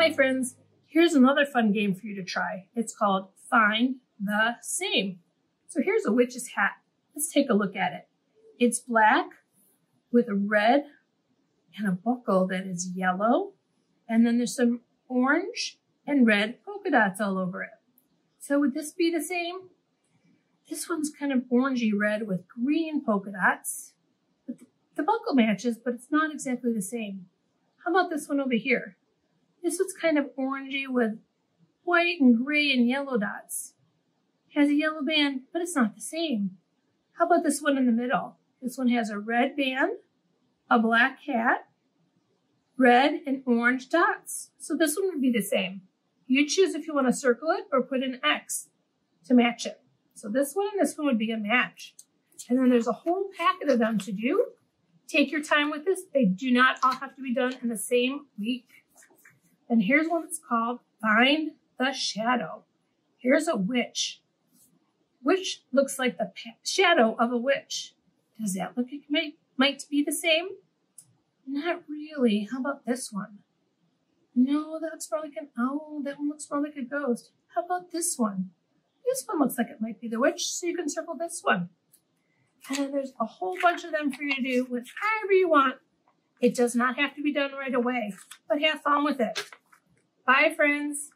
Hi friends, here's another fun game for you to try. It's called Find the Same. So here's a witch's hat. Let's take a look at it. It's black with a red and a buckle that is yellow. And then there's some orange and red polka dots all over it. So would this be the same? This one's kind of orangey red with green polka dots. But the buckle matches, but it's not exactly the same. How about this one over here? This one's kind of orangey with white and gray and yellow dots. Has a yellow band, but it's not the same. How about this one in the middle? This one has a red band, a black hat, red and orange dots. So this one would be the same. You choose if you want to circle it or put an X to match it. So this one and this one would be a match. And then there's a whole packet of them to do. Take your time with this. They do not all have to be done in the same week. And here's one that's called Find the Shadow. Here's a witch. Witch looks like the shadow of a witch. Does that look like it might be the same? Not really. How about this one? No, that looks more like an owl. That one looks more like a ghost. How about this one? This one looks like it might be the witch, so you can circle this one. And then there's a whole bunch of them for you to do with however you want. It does not have to be done right away, but have fun with it. Bye, friends.